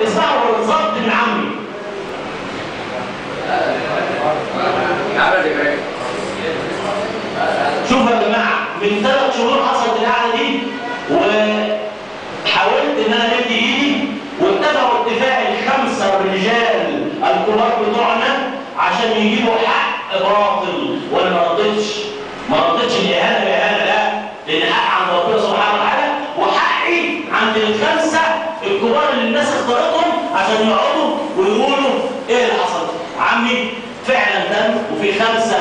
اسمعوا بالظبط من عمي. شوفوا يا جماعه، من 3 شهور حصلت القعده دي، وحاولت ان انا امد ايدي، واتفقوا اتفاق ال5 رجال الكبار بتوعنا عشان يجيبوا حق باطل، وانا ما رضيتش الاهانه باهانه، لا، لان حق عند ربنا سبحانه وتعالى، وحقي عند ال5 الكبار اللي الناس اختارتهم عشان يقعدوا ويقولوا ايه اللي حصل. عمي فعلا تم، وفي 5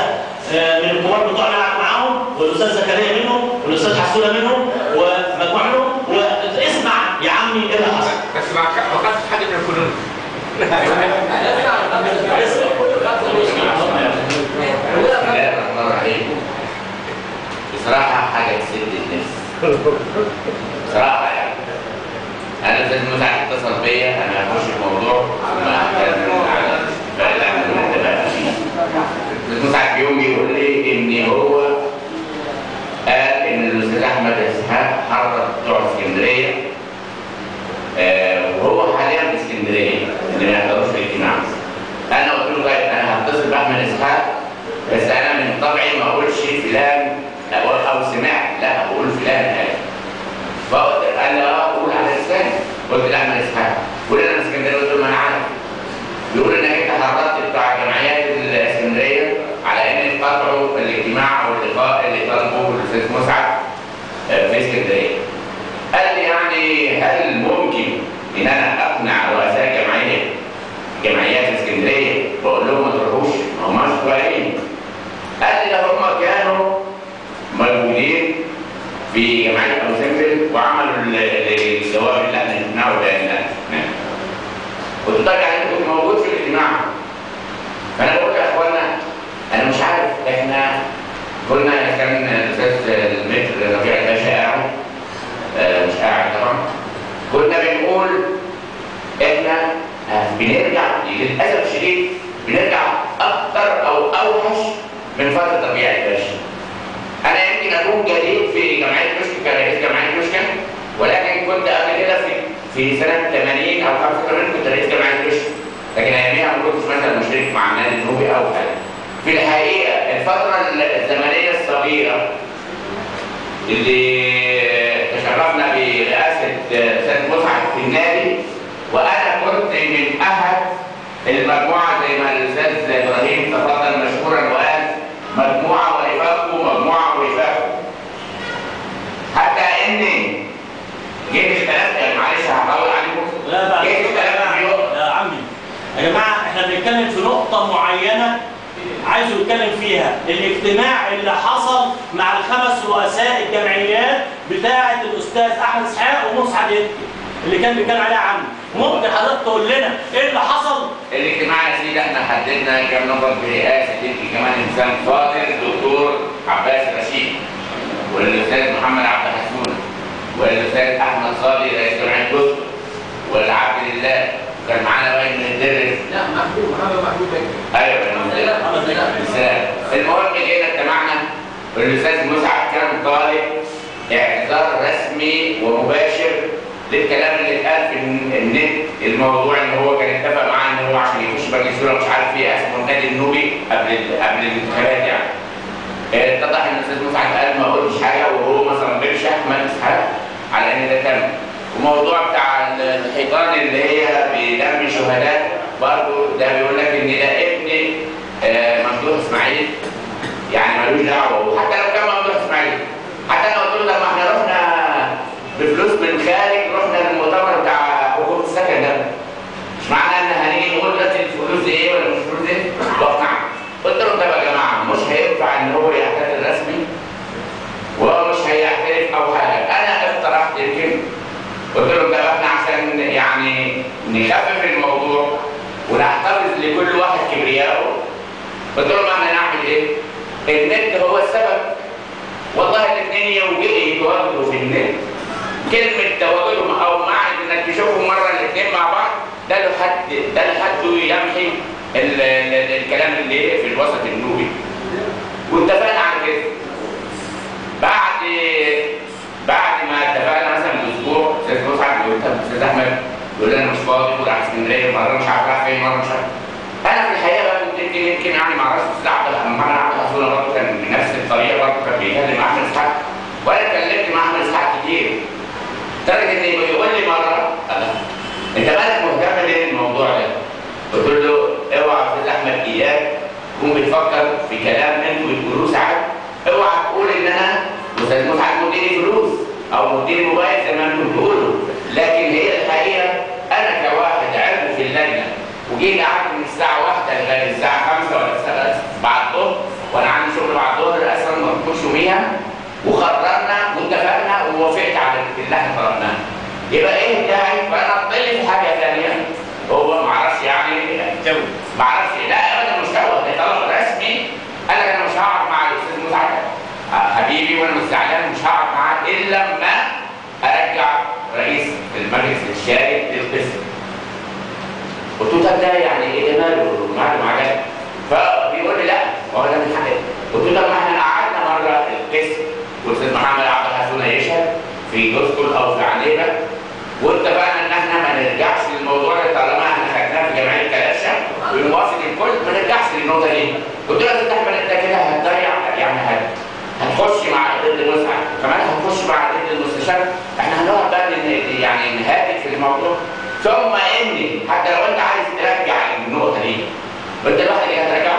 من الكبار بتوعنا قعدوا معاهم، والاستاذ زكريا منهم، والاستاذ حسونه منهم، ومجموعه منهم، واسمع يا عمي ايه اللي حصل. بس ما خدتش حاجه من الفنون. بسم الله الرحمن الرحيم. بصراحة حاجة تسد النفس. بصراحة يعني. أنا الأستاذ مسعد اتصل بيا، أنا هخش في موضوع ما كان على بعيد عن الانتباه فيه. الأستاذ مسعد في يوم بيقول لي إن هو قال إن الأستاذ أحمد إسحاق حرر بتوع اسكندرية، وهو حاليا في اسكندرية اللي ما يحضروش في الاجتماع. أنا قلت له طيب أنا هتصل بأحمد إسحاق، بس أنا من طبعي ما أقولش فلان أو سمعت، لا أقول فلان قال. فقال لي أقول على لساني. قلت لأحمد إسحاق قول أنا من اسكندرية، قلت له ما أنا عارف. بيقول إنك أنت حررت بتاع جمعيات الاسكندرية على إن يقطعوا الاجتماع أو اللقاء اللي طلبوه الأستاذ مسعد في اسكندرية. قال لي يعني هل ممكن إن أنا أقنع رؤساء جمعيات الاسكندرية بقول لهم ما تروحوش؟ ما هماش كويسين. قال لي ده هم كانوا موجودين في جمعية أبو سمبل وعملوا الجواب اللي احنا شفناه ده. قلت طيب يعني كنت موجود في الاجتماع. فأنا بقول يا إخوانا أنا مش عارف، إحنا كنا كان الأستاذ المتر رفيع الباشا قاعد، مش قاعد طبعا، كنا بنقول إحنا بنرجع للأسف الشديد بنرجع أكتر أو أوحش من فترة ربيع الباشا. أنا يمكن أكون جديد في جمعية كشك كرئيس جمعية كشك، ولكن كنت قبل كده في سنة 80 أو 85 كنت رئيس جمعية كشك، لكن أياميها ما كنتش مثلا مشترك مع النادي النوبي أو حاجة. في الحقيقة الفترة الزمنية الصغيرة اللي تشرفنا برئاسة أستاذ مسعد في النادي، وأنا كنت من أحد المجموعة زي ما الأستاذ إبراهيم تفضل مشكورا وقال مجموعة وفاقه. حتى إن جيت اختلفت، معلش هحاول عليكم. لا جيت اختلفت يا عمي يا جماعة، احنا بنتكلم في نقطة معينة عايزه يتكلم فيها، الاجتماع اللي حصل مع ال5 رؤساء الجمعيات بتاعة الأستاذ أحمد إسحاق ومسعد يدكي اللي كان بيتكلم عليها عمي. ممكن حضرتك تقول لنا ايه اللي حصل؟ الاجتماع يا سيدي احنا حددنا كام نفر برئاسة يمكن كمان انسان فاضل، الدكتور عباس رشيد، والاستاذ محمد عبد الحسون، والاستاذ احمد صالح رئيس جمعية كشك، والعبد لله، وكان معانا بقى من الدرس. لا محمود بكر. ايوه المهم جينا اجتمعنا، والاستاذ مسعد كان طالب اعتذار رسمي ومباشر للكلام اللي اتقال في النت، الموضوع ان هو كان اتفق معاه ان هو عشان يخش مجلس الشورى مش عارف ايه اسمه النادي النوبي قبل الانتخابات يعني. اتضح ان الاستاذ مسعد قال ما قلتش حاجه، وهو ما صنبلش احمد اسحاق على ان ده تم. وموضوع بتاع الحيطان اللي هي بدم شهداء برضه ده بيقول لك ان ده ابن ممدوح اسماعيل، يعني ملوش دعوه، وحتى لو كان ممدوح اسماعيل، حتى انا قلت له لما احنا رحنا بفلوس من خارج، رحنا للمؤتمر بتاع حكومه السكن ده، مش معنى ان هنيجي نقول دلوقتي الفلوس دي ايه ولا مش الفلوس دي؟ واقنعه. قلت لهم طب يا جماعه مش هينفع ان هو يعترف رسمي وهو مش هيعترف او حاجه. انا اقترحت يمكن قلت لهم طب احنا عشان يعني نخفف الموضوع ونحتفظ لكل واحد كبريائه، قلت لهم احنا نعمل ايه؟ النت هو السبب. والله الاثنين يتواجدوا في النت، كلمة تواجدهم أو معنى إنك تشوفهم مرة الاثنين مع بعض ده لحد يمحي الكلام اللي في الوسط النوبي. واتفقنا على كده. بعد ما اتفقنا مثلا بأسبوع، أستاذ مسعد بيقول طب أستاذ أحمد يقول لي أنا مش فاضي، وراح اسكندريه، مره مش عارف رايح فين، مره مش عارف. انا في الحقيقه بقى كنت يمكن يعني ما اعرفش استاذ محمد عبد الحسون برضه كان بنفس الطريقه، برضه كان بيتكلم مع احمد اسحاق، وانا اتكلمت مع احمد اسحاق كتير. لدرجه ان بيقول لي مره انت مالك مهتم ليه بالموضوع ده؟ قلت له اوعى يا استاذ احمد اياك تكون بتفكر في كلام انتوا بتقولوه ساعات، اوعى تقول ان انا استاذ مسعد مديني فلوس او مديني موبايل زي ما انتم بتقولوا، لكن هي الحقيقه انا كواحد عضو في اللجنه وجيت قعدت من الساعه 1 لغايه الساعه 5 ولا الساعه بعد الظهر، وانا عندي شغل بعد الظهر اصلا ما بكونش يوميها، وقررنا واتفقنا ووافقت على اللي احنا طلبناه. يبقى ايه الداعي؟ فانا اطلع في حاجه ثانيه هو ما اعرفش يعني ما اعرفش، لا ابدا مش هو ده طلب رسمي. انا مش هقعد مع الاستاذ مسعد حبيبي وانا مش زعلان، مش هقعد معاه الا لما ارجع رئيس المجلس الشاري للقسم. قلت له طب ده يعني ايه ده ماله مع ده؟ فبيقول لي لا هو ده من حقي. قلت له طب ما احنا قعدنا مره القسم والاستاذ محمد عبد الحسون يشهد في جوزكول او في عنيبه، واتفقنا ان احنا ما نرجعش للموضوع ده طالما احنا خدناه في جمعيه كلاشة ونوافق الكل، ما نرجعش للنقطه دي. قلت له يا استاذ احمد انت كده هتضيع يعني هتخش مع ضد مسعد، كمان هتخش مع ضد المستشار، احنا هنقعد بقى يعني نهادي في الموضوع. ثم اني حتى لو انت عايز ترجع النقطه دي انت لوحدك اللي هترجعه؟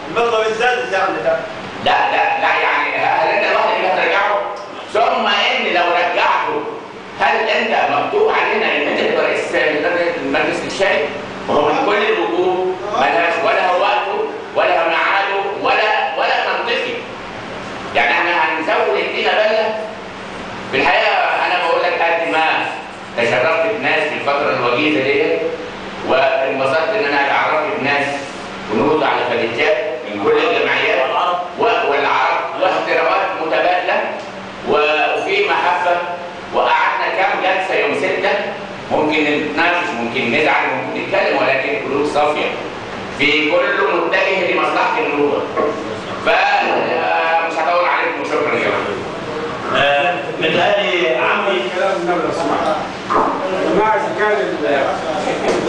المطلب الزاد يعني ده لا يعني هل انت لوحدك اللي هترجعه؟ ثم ان لو رجعته هل انت مكتوب علينا ان انت تبقى رئيس المجلس الشاري؟ وهو من كل الوجوه ملهاش ولا هو وقته ولا هو ميعاده ولا منطقي. يعني احنا هنزود الدنيا بله. في الحقيقه انا بقول لك قد ما تشرفت بناس في الفتره الوجيزه ديت، وانبسطت ان انا اتعرفت بناس ونود على فلتات من كل الجمعيات والعرب واحترامات متبادله وفي محبه، وقعدنا كام جلسه يوم 6 ممكن نتناقش ممكن نزعل ممكن نتكلم، ولكن قلوب صافيه في كله متجه لمصلحه النوبه. فمش هطول عليكم وشكرا يا جماعه. متهيألي عمي كلام النبي لو سمحت. يا جماعه اذا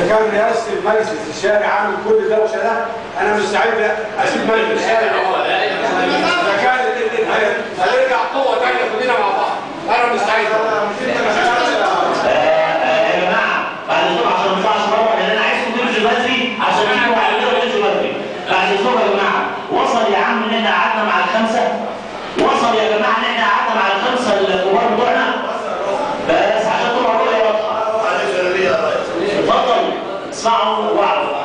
كان رئاسه المجلس الشاري عامل كل دوشه ده انا مستعد اسيب مجلس الشاري. اذا كان هنرجع قوه ثانيه كلنا مع بعض انا مستعد. يا جماعه بعد الظهر عشان ما نطلعش بره، لان انا عايزكم تمشوا بدري عشان تيجوا على كده تمشوا بدري. بعد الظهر يا جماعه وصل يا عم ان احنا قعدنا مع الخمسه، وصل يا جماعه ان احنا قعدنا مع الخمسه الكبار بتوعنا، بس عشان تبقى الرؤيه واضحه. اتفضل اسمعوا وعظوا.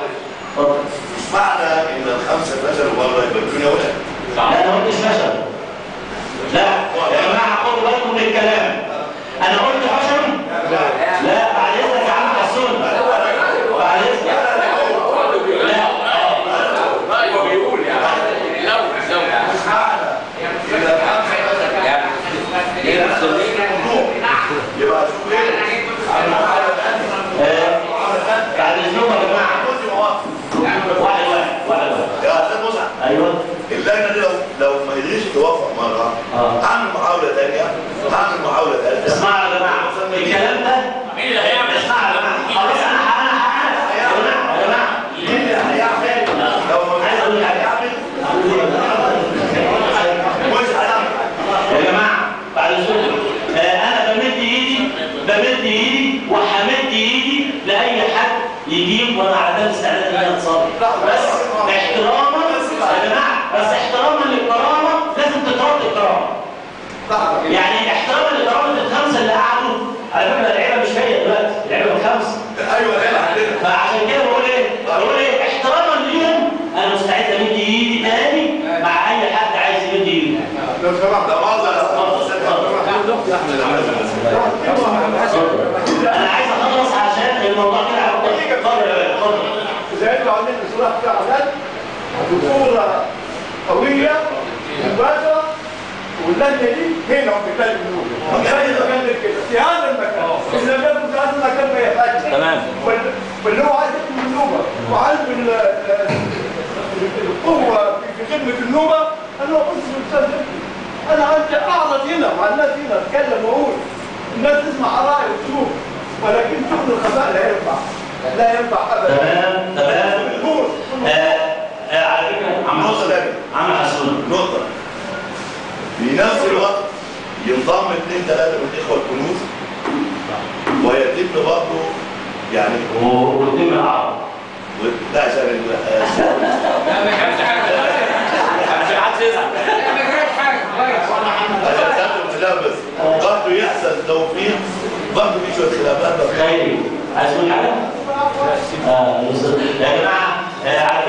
اتفضل. مش معنى ان الخمسه فشلوا بره يبقى الدنيا وقعت. لا انا ما قلتش فشل. لا يا جماعه خدوا بالكم من الكلام. انا قلت فشل؟ لا بعد اذنك يا عم حسون. بعد اذنك. لا هو بيقول يعني لو مش معنى اذا الخمسه يبقى شوف ايه بعد اذنكم يا جماعه. واحد يا استاذ مسعد. ايوه اللجنه دي لو ما قدرتش توافق مره هعمل محاوله ثانيه، هعمل محاوله ثالثه. اسمعوا يا جماعه الكلام ده مين اللي هيعمل؟ اسمعوا يا جماعه خلاص يا جماعه مين اللي هيعمل؟ لو ما عايز اقول حاجه مش هيعمل. يا جماعه بعد اذنكم انا بمد ايدي وهمد ايدي لاي حد يجيب وانا على باب استعداد ان انا اتصرف، بس احتراما يا جماعه، بس احتراما للكرامه لازم تترد الكرامه. يعني احتراما لكرامه الخمسه اللي قعدوا، على فكره اللعيبه مش هي دلوقتي، اللعيبه الخمسه. ايوه عندنا. فعشان كده بقول ايه احتراما ليهم انا مستعد امد ايدي تاني مع اي حد عايز يمد ايده. لو سمحت ده انا عايز اخلص عشان الموضوع كده. اتفضل. اذا انتوا عاملين اصلاح في عمل بصوره قويه مباشره واللجنه دي هنا في بلد النوبه. زي المكان كده في هذا المكان. اذا كان في هذا المكان ما يحتاج. تمام. واللي هو عايز يحكم النوبه وعايز القوه في خدمه النوبه انا قلت للاستاذ انا عايز اعرض هنا مع الناس هنا اتكلم واقول الناس تسمع رايي وتشوف، ولكن شغل الخفاء لا ينفع. لا ينفع ابدا. تمام. على فكره عم حسون نقطة. في نفس الوقت ينضم 2 3 من الإخوة الكنوز ويتم برضه يعني ويتم العرض. ده عشان لا ما كانش حاجه مش حد يزعل ما كانش حاجه عشان خاطر الخلاف بس برضه يحصل توفيق برضه في شوية خلافات. خيري عايز تقول حاجه؟ يا جماعه على